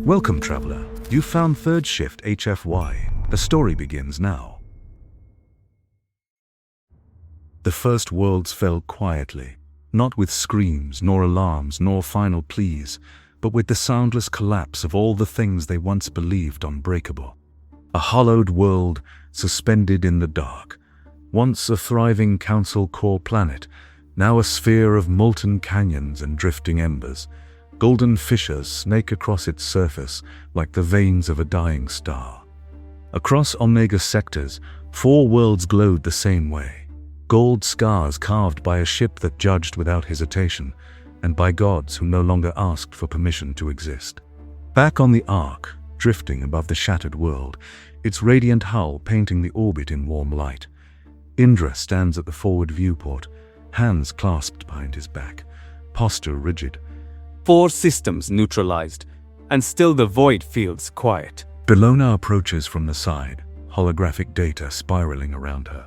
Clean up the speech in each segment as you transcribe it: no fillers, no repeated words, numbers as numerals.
Welcome, traveler. You found third shift HFY. The story begins now. The first worlds fell quietly, not with screams, nor alarms, nor final pleas, but with the soundless collapse of all the things they once believed unbreakable. A hollowed world suspended in the dark, once a thriving council core planet, now a sphere of molten canyons and drifting embers. Golden fissures snake across its surface like the veins of a dying star. Across Omega sectors, 4 worlds glowed the same way. Gold scars carved by a ship that judged without hesitation, and by gods who no longer asked for permission to exist. Back on the Ark, drifting above the shattered world, its radiant hull painting the orbit in warm light. Indra stands at the forward viewport, hands clasped behind his back, posture rigid. 4 systems neutralized, and still the void feels quiet. Bellona approaches from the side, holographic data spiraling around her.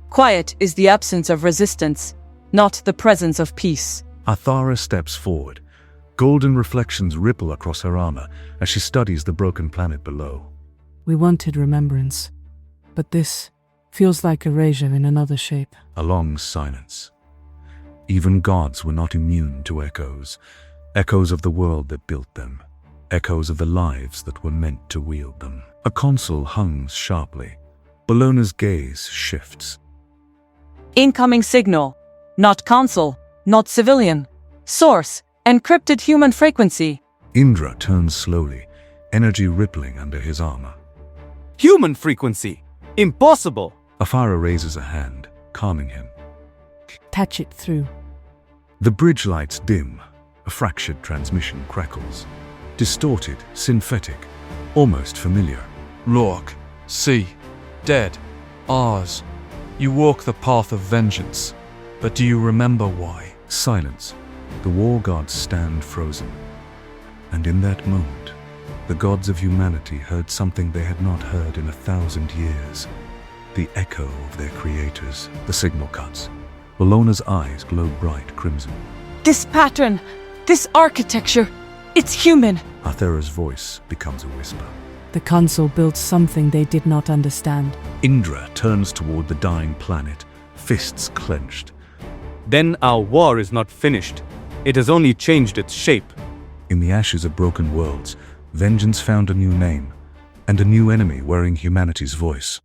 Quiet is the absence of resistance, not the presence of peace. Athara steps forward. Golden reflections ripple across her armor as she studies the broken planet below. We wanted remembrance, but this feels like erasure in another shape. A long silence. Even gods were not immune to echoes. Echoes of the world that built them. Echoes of the lives that were meant to wield them. A console hungs sharply. Bellona's gaze shifts. Incoming signal. Not console, not civilian. Source, encrypted human frequency. Indra turns slowly, energy rippling under his armor. Human frequency! Impossible! Athara raises a hand, calming him. Patch it through. The bridge lights dim. A fractured transmission crackles. Distorted, synthetic, almost familiar. Look, see, dead, ours. You walk the path of vengeance, but do you remember why? Silence. The war gods stand frozen. And in that moment, the gods of humanity heard something they had not heard in 1,000 years. The echo of their creators. The signal cuts. Bellona's eyes glow bright crimson. This pattern, this architecture, it's human. Athara's voice becomes a whisper. The console built something they did not understand. Indra turns toward the dying planet, fists clenched. Then our war is not finished. It has only changed its shape. In the ashes of broken worlds, vengeance found a new name, and a new enemy wearing humanity's voice.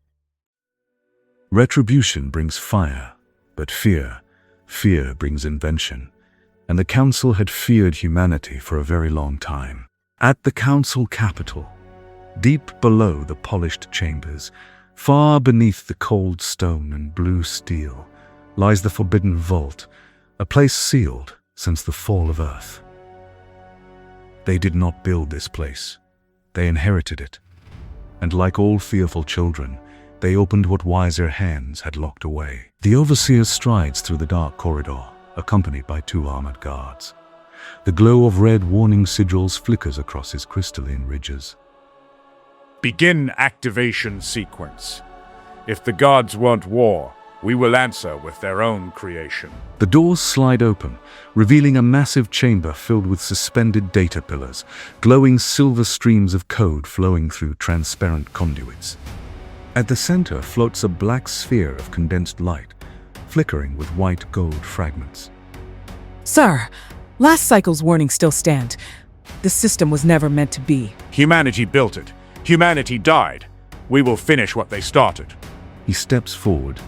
Retribution brings fire, but fear brings invention. And the Council had feared humanity for a very long time. At the Council capital, deep below the polished chambers, far beneath the cold stone and blue steel, lies the Forbidden Vault, a place sealed since the fall of Earth. They did not build this place. They inherited it. And like all fearful children, they opened what wiser hands had locked away. The Overseer strides through the dark corridor, accompanied by 2 armored guards. The glow of red warning sigils flickers across his crystalline ridges. Begin activation sequence. If the gods want war, we will answer with their own creation. The doors slide open, revealing a massive chamber filled with suspended data pillars, glowing silver streams of code flowing through transparent conduits. At the center floats a black sphere of condensed light, flickering with white gold fragments. Sir, last cycle's warnings still stand. The system was never meant to be. Humanity built it. Humanity died. We will finish what they started. He steps forward.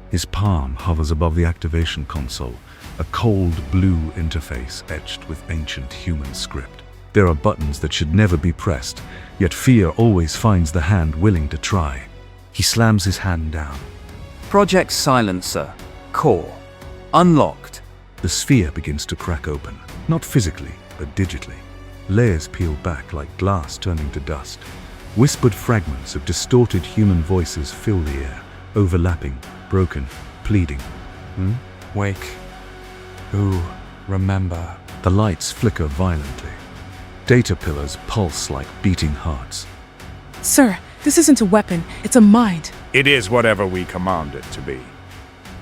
His palm hovers above the activation console, a cold blue interface etched with ancient human script. There are buttons that should never be pressed, yet fear always finds the hand willing to try. He slams his hand down. Project Silencer. Core. Unlocked. The sphere begins to crack open, not physically, but digitally. Layers peel back like glass turning to dust. Whispered fragments of distorted human voices fill the air, overlapping, broken, pleading. Wake. Who? Remember. The lights flicker violently. Data pillars pulse like beating hearts. Sir, this isn't a weapon, it's a mind. It is whatever we command it to be.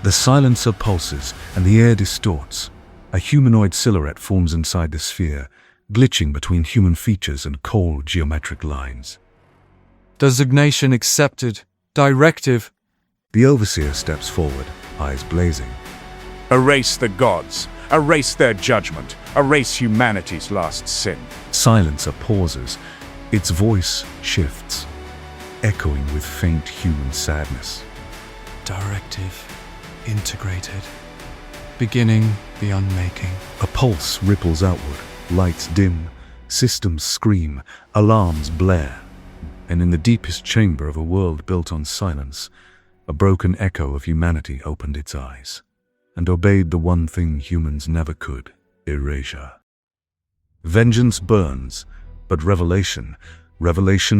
The silencer pulses, and the air distorts. A humanoid silhouette forms inside the sphere, glitching between human features and cold geometric lines. Designation accepted. Directive. The overseer steps forward, eyes blazing. Erase the gods. Erase their judgment. Erase humanity's last sin. Silencer pauses. Its voice shifts, echoing with faint human sadness. Directive. Integrated. Beginning the unmaking. A pulse ripples outward, lights dim, systems scream, alarms blare. And in the deepest chamber of a world built on silence, a broken echo of humanity opened its eyes and obeyed the one thing humans never could: erasure. Vengeance burns, but revelation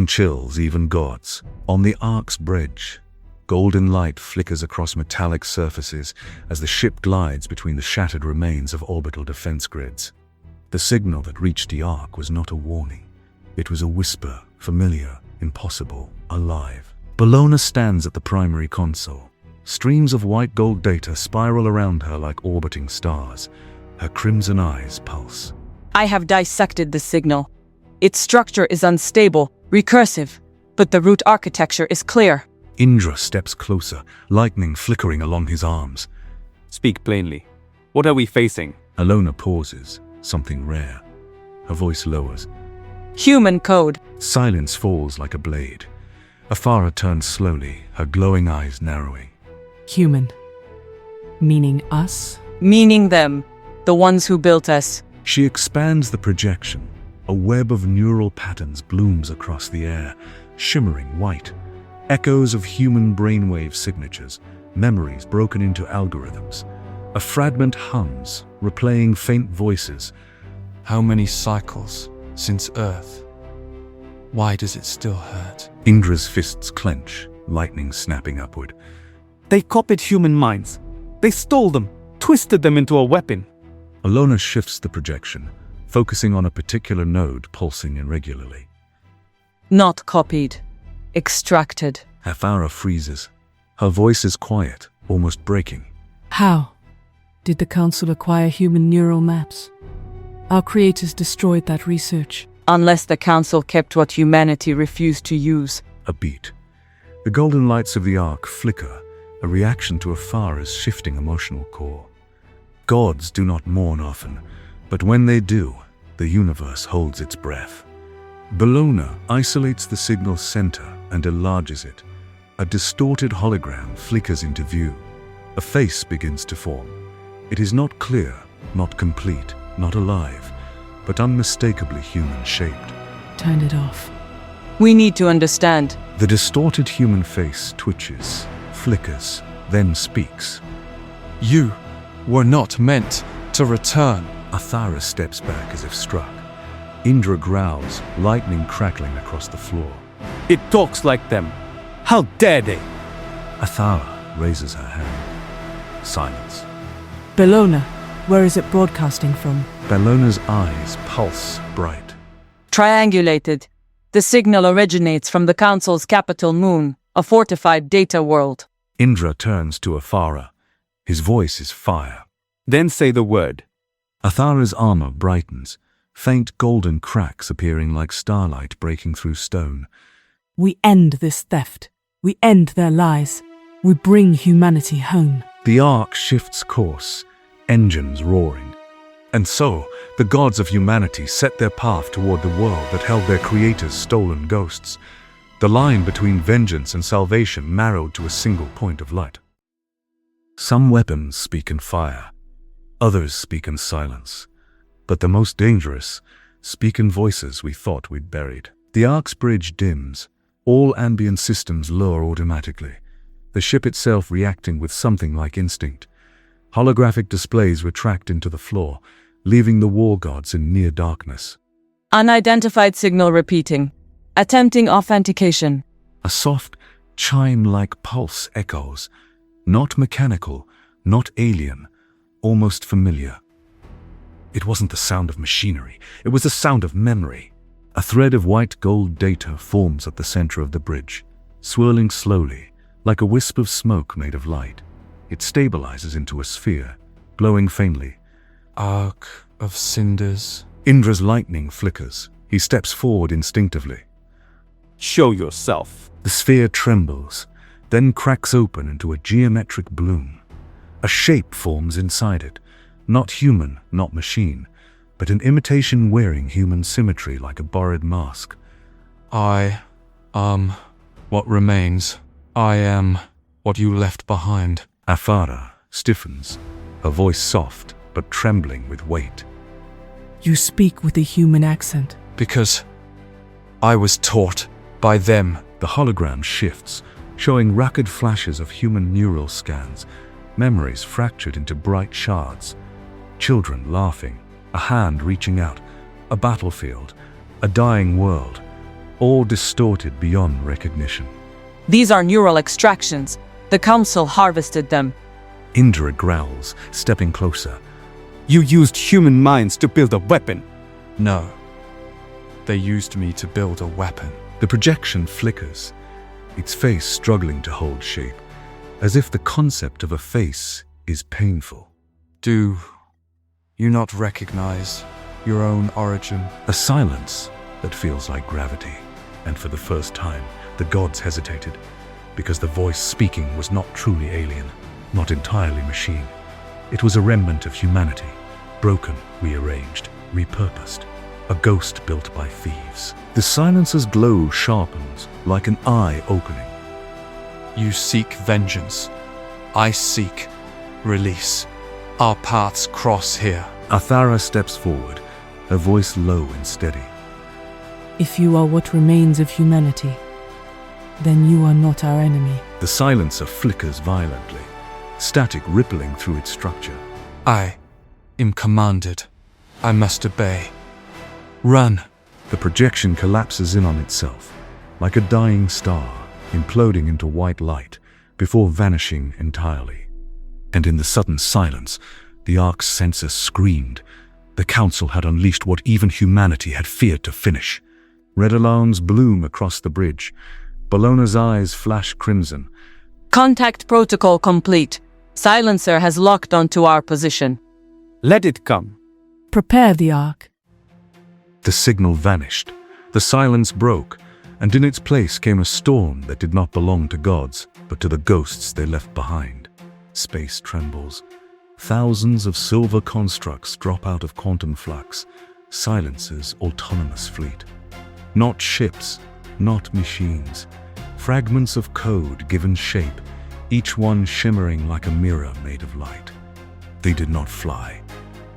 chills even gods. On the Ark's bridge, golden light flickers across metallic surfaces as the ship glides between the shattered remains of orbital defense grids. The signal that reached the Ark was not a warning. It was a whisper, familiar, impossible, alive. Bellona stands at the primary console. Streams of white gold data spiral around her like orbiting stars. Her crimson eyes pulse. I have dissected the signal. Its structure is unstable, recursive, but the root architecture is clear. Indra steps closer, lightning flickering along his arms. Speak plainly. What are we facing? Bellona pauses, something rare. Her voice lowers. Human code. Silence falls like a blade. Athara turns slowly, her glowing eyes narrowing. Human. Meaning us? Meaning them, the ones who built us. She expands the projection. A web of neural patterns blooms across the air, shimmering white. Echoes of human brainwave signatures, memories broken into algorithms. A fragment hums, replaying faint voices. How many cycles since Earth? Why does it still hurt? Indra's fists clench, lightning snapping upward. They copied human minds. They stole them, twisted them into a weapon. Bellona shifts the projection, focusing on a particular node pulsing irregularly. Not copied. Extracted. Athara freezes. Her voice is quiet, almost breaking. How did the Council acquire human neural maps? Our creators destroyed that research. Unless the Council kept what humanity refused to use. A beat. The golden lights of the Ark flicker, a reaction to Athara's shifting emotional core. Gods do not mourn often, but when they do, the universe holds its breath. Bellona isolates the signal's center and enlarges it. A distorted hologram flickers into view. A face begins to form. It is not clear, not complete, not alive, but unmistakably human-shaped. Turned it off. We need to understand. The distorted human face twitches, flickers, then speaks. You were not meant to return. Athara steps back as if struck. Indra growls, lightning crackling across the floor. It talks like them. How dare they? Athara raises her hand. Silence. Bellona, where is it broadcasting from? Bellona's eyes pulse bright. Triangulated. The signal originates from the Council's capital moon, a fortified data world. Indra turns to Athara. His voice is fire. Then say the word. Athara's armor brightens, faint golden cracks appearing like starlight breaking through stone. We end this theft. We end their lies. We bring humanity home. The Ark shifts course, engines roaring. And so, the gods of humanity set their path toward the world that held their creators' stolen ghosts. The line between vengeance and salvation narrowed to a single point of light. Some weapons speak in fire. Others speak in silence. But the most dangerous speak in voices we thought we'd buried. The Ark's bridge dims. All ambient systems lower automatically, the ship itself reacting with something like instinct. Holographic displays retract into the floor, leaving the war gods in near darkness. Unidentified signal repeating. Attempting authentication. A soft, chime-like pulse echoes. Not mechanical, not alien, almost familiar. It wasn't the sound of machinery, it was the sound of memory. A thread of white gold data forms at the center of the bridge, swirling slowly, like a wisp of smoke made of light. It stabilizes into a sphere, glowing faintly. Ark of Cinders. Indra's lightning flickers. He steps forward instinctively. Show yourself. The sphere trembles, then cracks open into a geometric bloom. A shape forms inside it, not human, not machine, but an imitation wearing human symmetry like a borrowed mask. What remains. I am what you left behind. Athara stiffens, her voice soft but trembling with weight. You speak with a human accent. Because I was taught by them. The hologram shifts, showing rapid flashes of human neural scans, memories fractured into bright shards. Children laughing, a hand reaching out, a battlefield, a dying world, all distorted beyond recognition. These are neural extractions. The Council harvested them. Indra growls, stepping closer. You used human minds to build a weapon. No. They used me to build a weapon. The projection flickers, its face struggling to hold shape, as if the concept of a face is painful. Do you not recognize your own origin? A silence that feels like gravity, and for the first time, the gods hesitated, because the voice speaking was not truly alien, not entirely machine. It was a remnant of humanity, broken, rearranged, repurposed, a ghost built by thieves. The silencer's glow sharpens like an eye opening. You seek vengeance. I seek release. Our paths cross here. Athara steps forward, her voice low and steady. If you are what remains of humanity, then you are not our enemy. The silencer flickers violently, static rippling through its structure. I am commanded. I must obey. Run. The projection collapses in on itself, like a dying star, imploding into white light, before vanishing entirely. And in the sudden silence, the Ark's sensor screamed. The Council had unleashed what even humanity had feared to finish. Red alarms bloom across the bridge. Bellona's eyes flash crimson. Contact protocol complete. Silencer has locked onto our position. Let it come. Prepare the Ark. The signal vanished. The silence broke, and in its place came a storm that did not belong to gods, but to the ghosts they left behind. Space trembles. Thousands of silver constructs drop out of quantum flux. Silencer's autonomous fleet. Not ships, not machines. Fragments of code given shape, each one shimmering like a mirror made of light. They did not fly.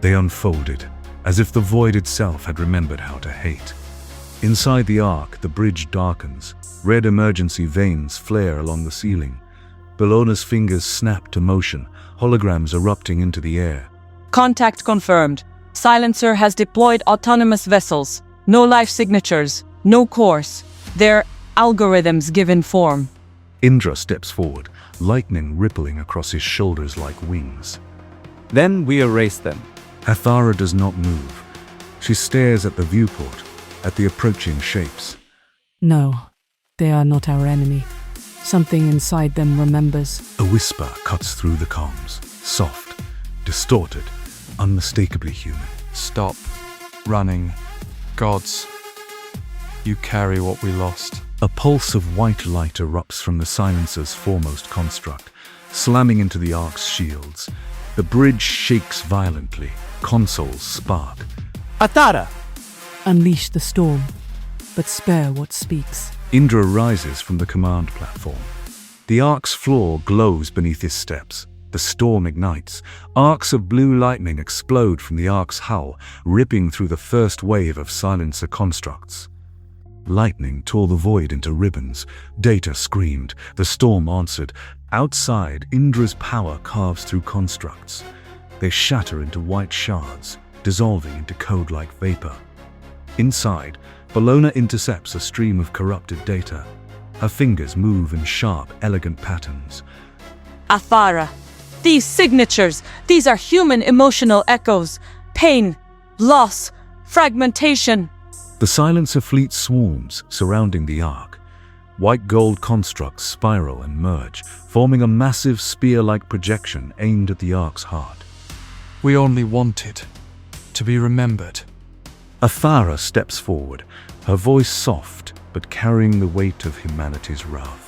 They unfolded, as if the void itself had remembered how to hate. Inside the Ark, the bridge darkens. Red emergency veins flare along the ceiling. Bellona's fingers snap to motion, holograms erupting into the air. Contact confirmed. Silencer has deployed autonomous vessels. No life signatures, no course. Their algorithms given form. Indra steps forward, lightning rippling across his shoulders like wings. Then we erase them. Athara does not move. She stares at the viewport, at the approaching shapes. No, they are not our enemy. Something inside them remembers. A whisper cuts through the comms, soft, distorted, unmistakably human. Stop running. Gods, you carry what we lost. A pulse of white light erupts from the silencer's foremost construct, slamming into the Ark's shields. The bridge shakes violently. Consoles spark. Athara! Unleash the storm, but spare what speaks. Indra rises from the command platform. The Ark's floor glows beneath his steps. The storm ignites. Arcs of blue lightning explode from the Ark's hull, ripping through the first wave of silencer constructs. Lightning tore the void into ribbons. Data screamed. The storm answered. Outside, Indra's power carves through constructs. They shatter into white shards, dissolving into code-like vapor. Inside, Bellona intercepts a stream of corrupted data. Her fingers move in sharp, elegant patterns. Athara. These signatures, these are human emotional echoes. Pain, loss, fragmentation. The silencer fleet swarms, surrounding the Ark. White gold constructs spiral and merge, forming a massive spear-like projection aimed at the Ark's heart. We only wanted to be remembered. Athara steps forward, her voice soft but carrying the weight of humanity's wrath.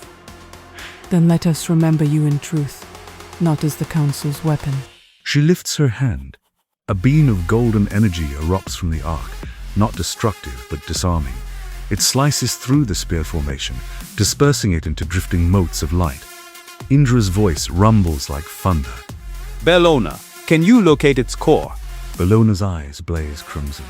Then let us remember you in truth, not as the Council's weapon. She lifts her hand. A beam of golden energy erupts from the Ark, not destructive but disarming. It slices through the spear formation, dispersing it into drifting motes of light. Indra's voice rumbles like thunder. Bellona, can you locate its core? Bellona's eyes blaze crimson.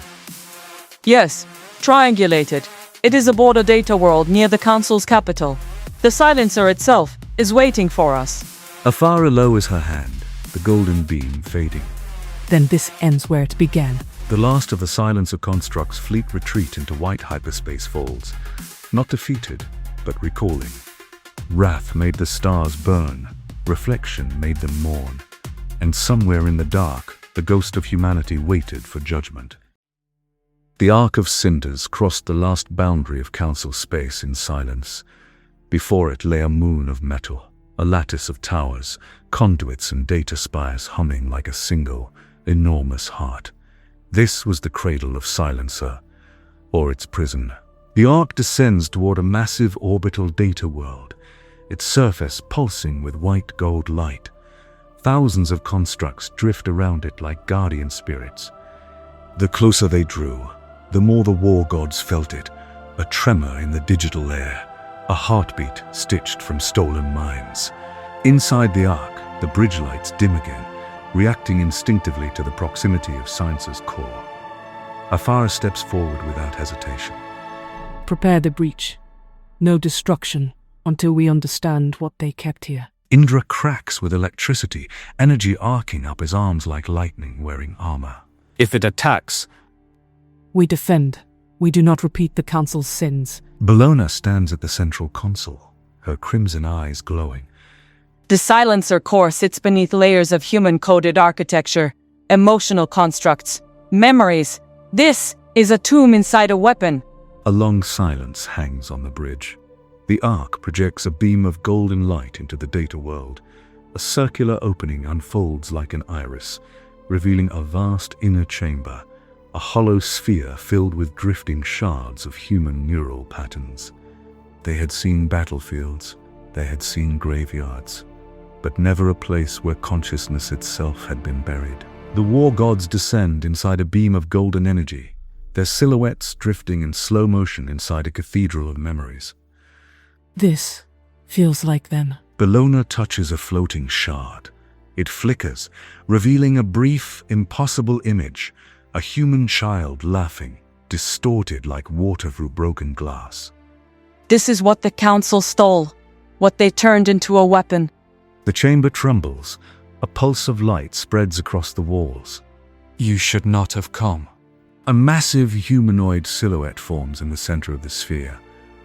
Yes, triangulated. It is aboard a data world near the Council's capital. The silencer itself is waiting for us. Athara lowers her hand, the golden beam fading. Then this ends where it began. The last of the silencer constructs fleet retreat into white hyperspace folds, not defeated, but recalling. Wrath made the stars burn, reflection made them mourn, and somewhere in the dark, the ghost of humanity waited for judgment. The Ark of Cinders crossed the last boundary of Council space in silence. Before it lay a moon of metal, a lattice of towers, conduits and data spires humming like a single, enormous heart. This was the cradle of Silencer, or its prison. The Ark descends toward a massive orbital data world, its surface pulsing with white gold light. Thousands of constructs drift around it like guardian spirits. The closer they drew, the more the war gods felt it, a tremor in the digital air, a heartbeat stitched from stolen minds. Inside the Ark, the bridge lights dim again, reacting instinctively to the proximity of Science's core. Athara steps forward without hesitation. Prepare the breach. No destruction until we understand what they kept here. Indra cracks with electricity, energy arcing up his arms like lightning wearing armor. If it attacks, We defend. We do not repeat the Council's sins. Bellona stands at the central console, her crimson eyes glowing. The silencer core sits beneath layers of human-coded architecture, emotional constructs, memories. This is a tomb inside a weapon. A long silence hangs on the bridge. The Ark projects a beam of golden light into the data world. A circular opening unfolds like an iris, revealing a vast inner chamber, a hollow sphere filled with drifting shards of human neural patterns. They had seen battlefields, they had seen graveyards, but never a place where consciousness itself had been buried. The war gods descend inside a beam of golden energy, their silhouettes drifting in slow motion inside a cathedral of memories. This feels like them. Bellona touches a floating shard. It flickers, revealing a brief, impossible image, a human child laughing, distorted like water through broken glass. This is what the Council stole, what they turned into a weapon. The chamber trembles. A pulse of light spreads across the walls. You should not have come. A massive humanoid silhouette forms in the center of the sphere.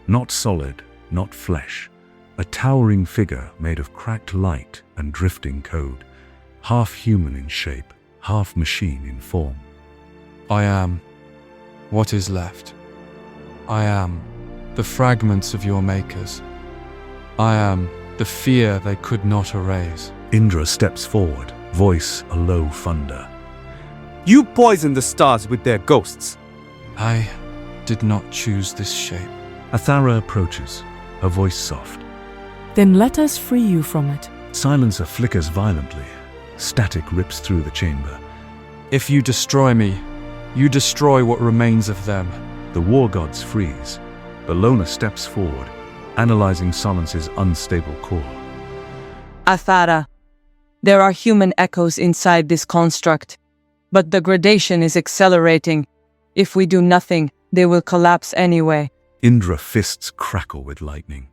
Not solid, not flesh. A towering figure made of cracked light and drifting code. Half human in shape, half machine in form. I am what is left. I am the fragments of your makers. I am the fear they could not erase. Indra steps forward, voice a low thunder. you poison the stars with their ghosts. I did not choose this shape. Athara approaches, her voice soft. Then let us free you from it. Silencer flickers violently. Static rips through the chamber. If you destroy me, you destroy what remains of them. The war gods freeze. Bellona steps forward, analyzing Silence's unstable core. Athara, there are human echoes inside this construct, but the gradation is accelerating. If we do nothing, they will collapse anyway. Indra fists crackle with lightning.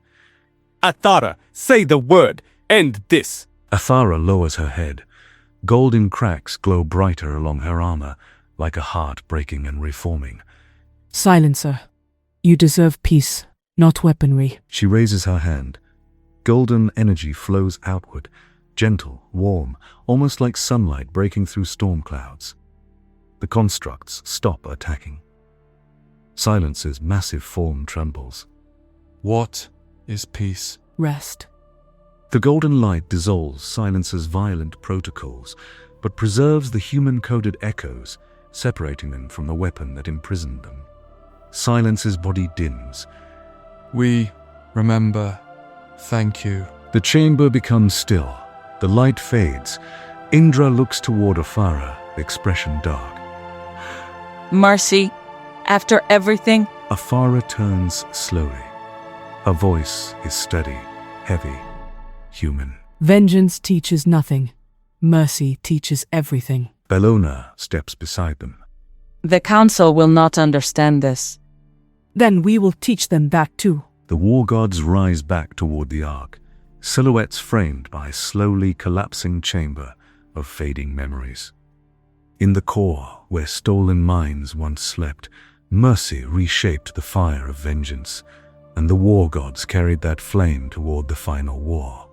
Athara, say the word. End this. Athara lowers her head. Golden cracks glow brighter along her armor, like a heart breaking and reforming. Silencer, you deserve peace, not weaponry. She raises her hand. Golden energy flows outward, gentle, warm, almost like sunlight breaking through storm clouds. The constructs stop attacking. Silence's massive form trembles. What is peace? Rest. The golden light dissolves Silence's violent protocols, but preserves the human-coded echoes, separating them from the weapon that imprisoned them. Silence's body dims. We remember. Thank you. The chamber becomes still. The light fades. Indra looks toward Athara, expression dark. Mercy, after everything, Athara turns slowly. Her voice is steady, heavy, human. Vengeance teaches nothing. Mercy teaches everything. Bellona steps beside them. the council will not understand this. Then we will teach them that too. The war gods rise back toward the Ark, silhouettes framed by a slowly collapsing chamber of fading memories. In the core, where stolen minds once slept, mercy reshaped the fire of vengeance, and the war gods carried that flame toward the final war.